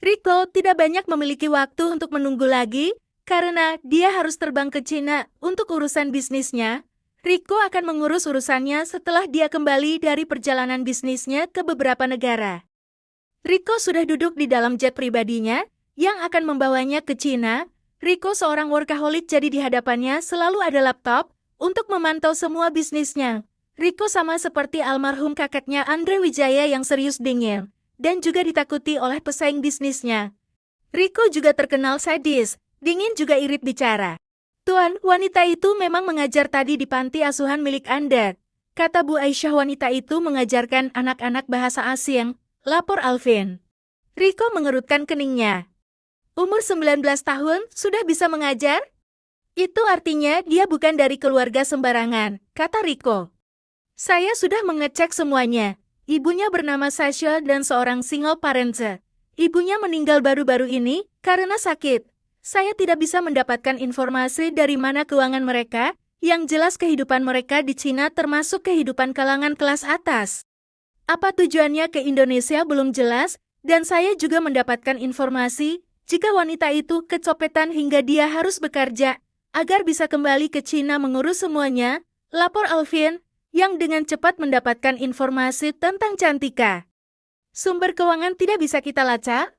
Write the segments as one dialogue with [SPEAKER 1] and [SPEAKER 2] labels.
[SPEAKER 1] Rico tidak banyak memiliki waktu untuk menunggu lagi, karena dia harus terbang ke Cina untuk urusan bisnisnya. Rico akan mengurus urusannya setelah dia kembali dari perjalanan bisnisnya ke beberapa negara. Rico sudah duduk di dalam jet pribadinya, yang akan membawanya ke Cina. Rico seorang workaholic, jadi di hadapannya selalu ada laptop untuk memantau semua bisnisnya. Rico sama seperti almarhum kakeknya Andre Wijaya yang serius dingin, dan juga ditakuti oleh pesaing bisnisnya. Rico juga terkenal sadis, dingin juga irit bicara. "Tuan, wanita itu memang mengajar tadi di panti asuhan milik Anda," kata Bu Aisyah. "Wanita itu mengajarkan anak-anak bahasa asing," lapor Alvin. Rico mengerutkan keningnya. "Umur 19 tahun, sudah bisa mengajar? Itu artinya dia bukan dari keluarga sembarangan," kata Rico. "Saya sudah mengecek semuanya. Ibunya bernama Sasha dan seorang single parent. Ibunya meninggal baru-baru ini karena sakit. Saya tidak bisa mendapatkan informasi dari mana keuangan mereka, yang jelas kehidupan mereka di Cina termasuk kehidupan kalangan kelas atas. Apa tujuannya ke Indonesia belum jelas, dan saya juga mendapatkan informasi jika wanita itu kecopetan hingga dia harus bekerja agar bisa kembali ke Cina mengurus semuanya," lapor Alvin, yang dengan cepat mendapatkan informasi tentang Cantika. "Sumber keuangan tidak bisa kita lacak?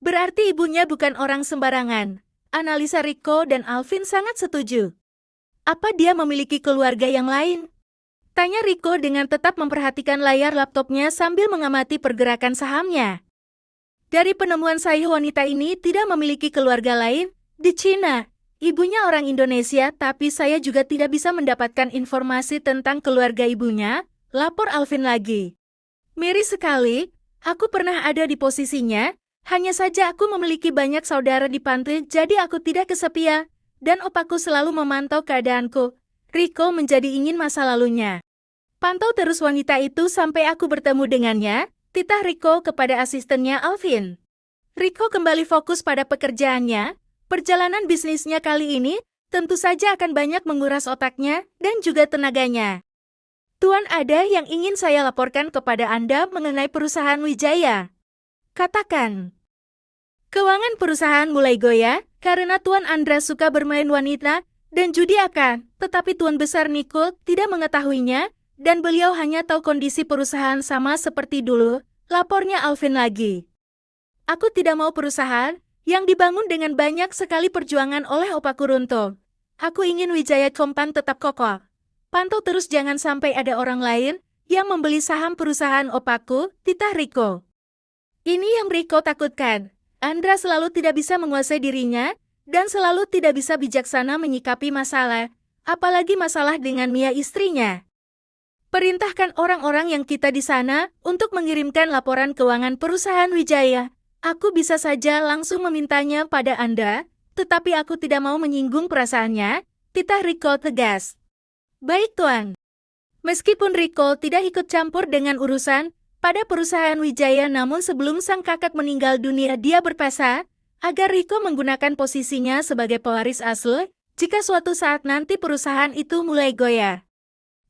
[SPEAKER 1] Berarti ibunya bukan orang sembarangan," analisa Rico, dan Alvin sangat setuju. "Apa dia memiliki keluarga yang lain?" tanya Rico dengan tetap memperhatikan layar laptopnya sambil mengamati pergerakan sahamnya. "Dari penemuan saya, wanita ini tidak memiliki keluarga lain di Cina. Ibunya orang Indonesia, tapi saya juga tidak bisa mendapatkan informasi tentang keluarga ibunya," lapor Alvin lagi. "Miris sekali, aku pernah ada di posisinya, hanya saja aku memiliki banyak saudara di pantai, jadi aku tidak kesepian, dan opaku selalu memantau keadaanku." Rico menjadi ingin masa lalunya. "Pantau terus wanita itu sampai aku bertemu dengannya," titah Rico kepada asistennya Alvin. Rico kembali fokus pada pekerjaannya. Perjalanan bisnisnya kali ini tentu saja akan banyak menguras otaknya dan juga tenaganya. "Tuan, ada yang ingin saya laporkan kepada Anda mengenai perusahaan Wijaya." "Katakan." "Keuangan perusahaan mulai goyah karena Tuan Andra suka bermain wanita dan judi akan, tetapi Tuan Besar Nicole tidak mengetahuinya dan beliau hanya tahu kondisi perusahaan sama seperti dulu," lapornya Alvin lagi. "Aku tidak mau perusahaan yang dibangun dengan banyak sekali perjuangan oleh opaku runtuh. Aku ingin Wijaya Kompan tetap kokoh. Pantau terus jangan sampai ada orang lain yang membeli saham perusahaan opaku," titah Rico. Ini yang Rico takutkan. Andra selalu tidak bisa menguasai dirinya, dan selalu tidak bisa bijaksana menyikapi masalah, apalagi masalah dengan Mia istrinya. "Perintahkan orang-orang yang kita di sana untuk mengirimkan laporan keuangan perusahaan Wijaya. Aku bisa saja langsung memintanya pada Anda, tetapi aku tidak mau menyinggung perasaannya," titah Rico tegas. "Baik, Tuan." Meskipun Rico tidak ikut campur dengan urusan pada perusahaan Wijaya, namun sebelum sang kakak meninggal dunia, dia berpesan agar Rico menggunakan posisinya sebagai pewaris asli jika suatu saat nanti perusahaan itu mulai goyah.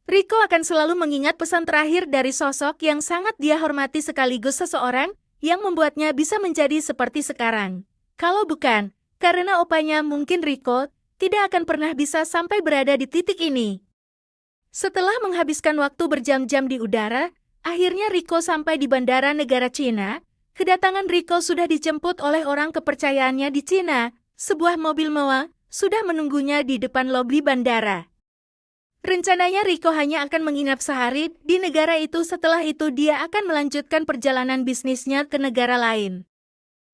[SPEAKER 1] Rico akan selalu mengingat pesan terakhir dari sosok yang sangat dia hormati sekaligus seseorang yang membuatnya bisa menjadi seperti sekarang. Kalau bukan karena opanya, mungkin Rico tidak akan pernah bisa sampai berada di titik ini. Setelah menghabiskan waktu berjam-jam di udara, akhirnya Rico sampai di bandara negara Cina. Kedatangan Rico sudah dijemput oleh orang kepercayaannya di Cina. Sebuah mobil mewah sudah menunggunya di depan lobi bandara. Rencananya Rico hanya akan menginap sehari di negara itu, setelah itu dia akan melanjutkan perjalanan bisnisnya ke negara lain.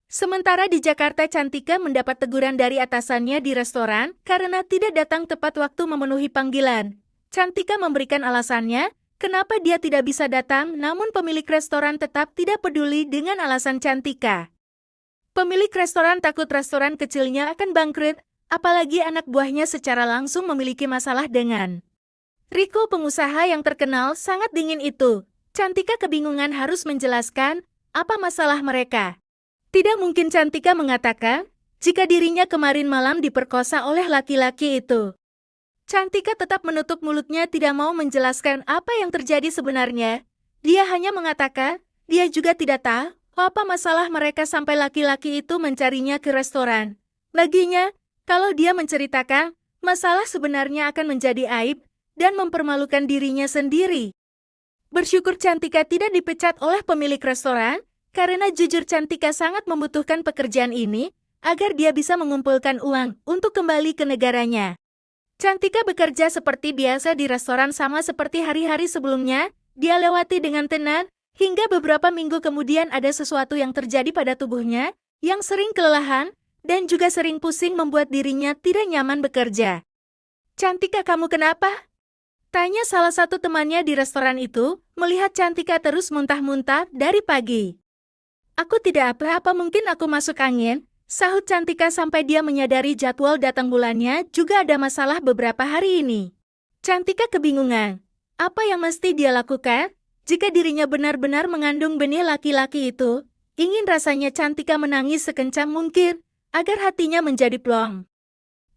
[SPEAKER 1] Sementara di Jakarta, Cantika mendapat teguran dari atasannya di restoran karena tidak datang tepat waktu memenuhi panggilan. Cantika memberikan alasannya kenapa dia tidak bisa datang, namun pemilik restoran tetap tidak peduli dengan alasan Cantika. Pemilik restoran takut restoran kecilnya akan bangkrut, apalagi anak buahnya secara langsung memiliki masalah dengan Rico, pengusaha yang terkenal sangat dingin itu. Cantika kebingungan harus menjelaskan apa masalah mereka. Tidak mungkin Cantika mengatakan jika dirinya kemarin malam diperkosa oleh laki-laki itu. Cantika tetap menutup mulutnya, tidak mau menjelaskan apa yang terjadi sebenarnya. Dia hanya mengatakan dia juga tidak tahu Apa masalah mereka sampai laki-laki itu mencarinya ke restoran? Baginya, kalau dia menceritakan, masalah sebenarnya akan menjadi aib dan mempermalukan dirinya sendiri. Bersyukur Cantika tidak dipecat oleh pemilik restoran, karena jujur Cantika sangat membutuhkan pekerjaan ini, agar dia bisa mengumpulkan uang untuk kembali ke negaranya. Cantika bekerja seperti biasa di restoran sama seperti hari-hari sebelumnya, dia lewati dengan tenang, hingga beberapa minggu kemudian ada sesuatu yang terjadi pada tubuhnya, yang sering kelelahan, dan juga sering pusing membuat dirinya tidak nyaman bekerja. Cantika, kamu kenapa? Tanya salah satu temannya di restoran itu, melihat Cantika terus muntah-muntah dari pagi. Aku tidak apa-apa, mungkin aku masuk angin, sahut Cantika sampai dia menyadari jadwal datang bulannya juga ada masalah beberapa hari ini. Cantika kebingungan. Apa yang mesti dia lakukan? Jika dirinya benar-benar mengandung benih laki-laki itu, ingin rasanya Cantika menangis sekencang mungkin, agar hatinya menjadi plong.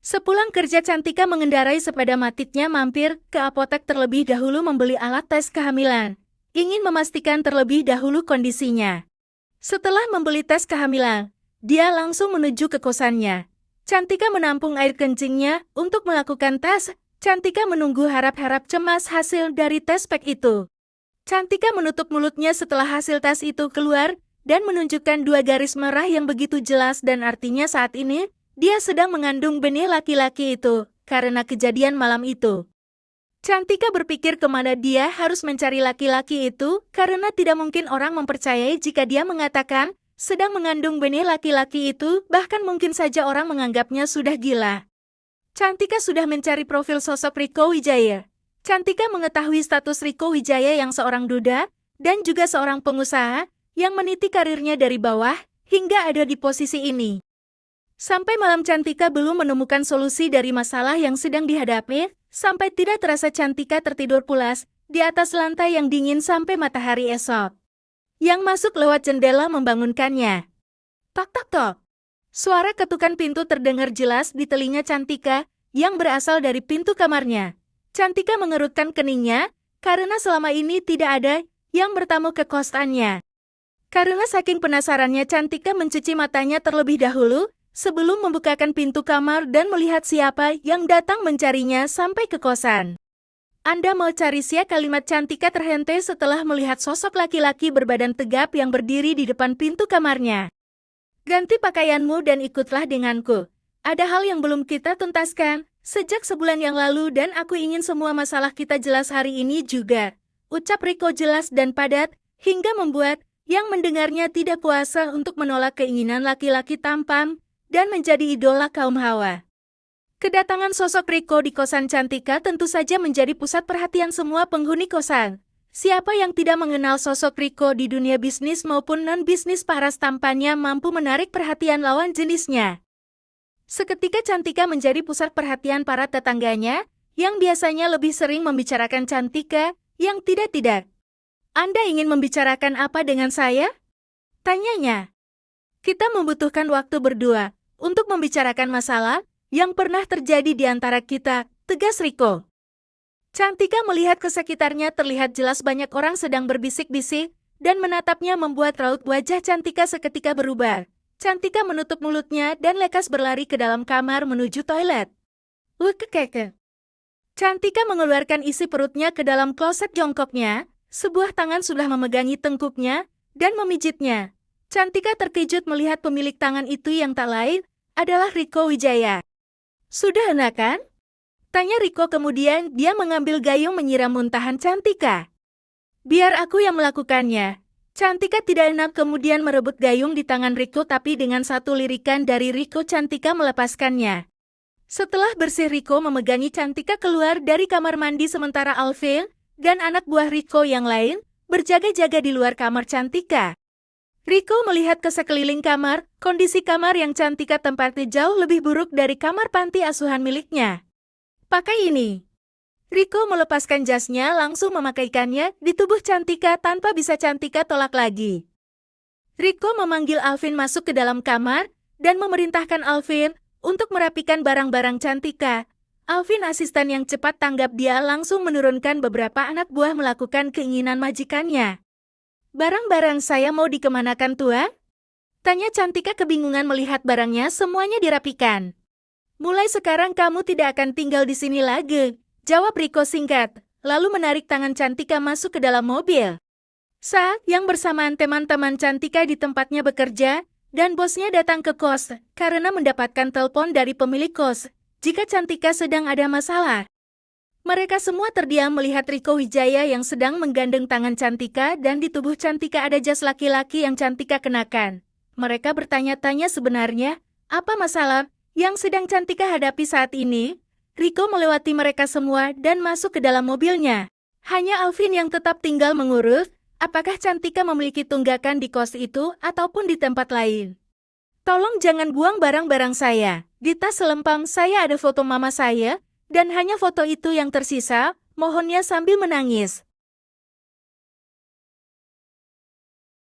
[SPEAKER 1] Sepulang kerja Cantika mengendarai sepeda matitnya mampir ke apotek terlebih dahulu membeli alat tes kehamilan. Ingin memastikan terlebih dahulu kondisinya. Setelah membeli tes kehamilan, dia langsung menuju ke kosannya. Cantika menampung air kencingnya untuk melakukan tes. Cantika menunggu harap-harap cemas hasil dari tes pack itu. Cantika menutup mulutnya setelah hasil tes itu keluar dan menunjukkan 2 garis merah yang begitu jelas dan artinya saat ini dia sedang mengandung benih laki-laki itu karena kejadian malam itu. Cantika berpikir kemana dia harus mencari laki-laki itu karena tidak mungkin orang mempercayai jika dia mengatakan sedang mengandung benih laki-laki itu, bahkan mungkin saja orang menganggapnya sudah gila. Cantika sudah mencari profil sosok Riko Wijaya. Cantika mengetahui status Riko Wijaya yang seorang duda dan juga seorang pengusaha yang meniti karirnya dari bawah hingga ada di posisi ini. Sampai malam Cantika belum menemukan solusi dari masalah yang sedang dihadapi, sampai tidak terasa Cantika tertidur pulas di atas lantai yang dingin sampai matahari esok. Yang masuk lewat jendela membangunkannya. Tok tok tok. Suara ketukan pintu terdengar jelas di telinga Cantika yang berasal dari pintu kamarnya. Cantika mengerutkan keningnya karena selama ini tidak ada yang bertamu ke kosannya. Karena saking penasarannya Cantika mencuci matanya terlebih dahulu sebelum membukakan pintu kamar dan melihat siapa yang datang mencarinya sampai ke kosan. Anda mau cari siapa? Kalimat Cantika terhenti setelah melihat sosok laki-laki berbadan tegap yang berdiri di depan pintu kamarnya. Ganti pakaianmu dan ikutlah denganku. Ada hal yang belum kita tuntaskan sejak sebulan yang lalu dan aku ingin semua masalah kita jelas hari ini juga. Ucap Riko jelas dan padat hingga membuat yang mendengarnya tidak kuasa untuk menolak keinginan laki-laki tampan dan menjadi idola kaum hawa. Kedatangan sosok Riko di kosan Cantika tentu saja menjadi pusat perhatian semua penghuni kosan. Siapa yang tidak mengenal sosok Riko di dunia bisnis maupun non-bisnis, paras tampannya mampu menarik perhatian lawan jenisnya. Seketika Cantika menjadi pusat perhatian para tetangganya, yang biasanya lebih sering membicarakan Cantika, yang tidak. Anda ingin membicarakan apa dengan saya? Tanyanya. Kita membutuhkan waktu berdua untuk membicarakan masalah yang pernah terjadi di antara kita, tegas Riko. Cantika melihat ke sekitarnya terlihat jelas banyak orang sedang berbisik-bisik, dan menatapnya membuat raut wajah Cantika seketika berubah. Cantika menutup mulutnya dan lekas berlari ke dalam kamar menuju toilet. Keke. Cantika mengeluarkan isi perutnya ke dalam kloset jongkoknya, sebuah tangan sudah memegangi tengkuknya dan memijitnya. Cantika terkejut melihat pemilik tangan itu yang tak lain adalah Riko Wijaya. Sudah enak kan? Tanya Riko kemudian dia mengambil gayung menyiram muntahan Cantika. Biar aku yang melakukannya. Cantika tidak enak kemudian merebut gayung di tangan Riko tapi dengan satu lirikan dari Riko Cantika melepaskannya. Setelah bersih Riko memegangi Cantika keluar dari kamar mandi sementara Alvin dan anak buah Riko yang lain berjaga-jaga di luar kamar Cantika. Riko melihat ke sekeliling kamar, kondisi kamar yang Cantika tempati jauh lebih buruk dari kamar panti asuhan miliknya. Pakai ini. Riko melepaskan jasnya langsung memakaikannya di tubuh Cantika tanpa bisa Cantika tolak lagi. Riko memanggil Alvin masuk ke dalam kamar dan memerintahkan Alvin untuk merapikan barang-barang Cantika. Alvin asisten yang cepat tanggap dia langsung menurunkan beberapa anak buah melakukan keinginan majikannya. Barang-barang saya mau dikemanakan, Tua? Tanya Cantika kebingungan melihat barangnya semuanya dirapikan. Mulai sekarang kamu tidak akan tinggal di sini lagi, jawab Riko singkat, lalu menarik tangan Cantika masuk ke dalam mobil. Saat yang bersamaan teman-teman Cantika di tempatnya bekerja, dan bosnya datang ke kos karena mendapatkan telepon dari pemilik kos jika Cantika sedang ada masalah. Mereka semua terdiam melihat Riko Wijaya yang sedang menggandeng tangan Cantika dan di tubuh Cantika ada jas laki-laki yang Cantika kenakan. Mereka bertanya-tanya sebenarnya, apa masalah yang sedang Cantika hadapi saat ini? Riko melewati mereka semua dan masuk ke dalam mobilnya. Hanya Alvin yang tetap tinggal mengurus, apakah Cantika memiliki tunggakan di kos itu ataupun di tempat lain. Tolong jangan buang barang-barang saya. Di tas selempang saya ada foto mama saya, dan hanya foto itu yang tersisa, mohonnya sambil menangis.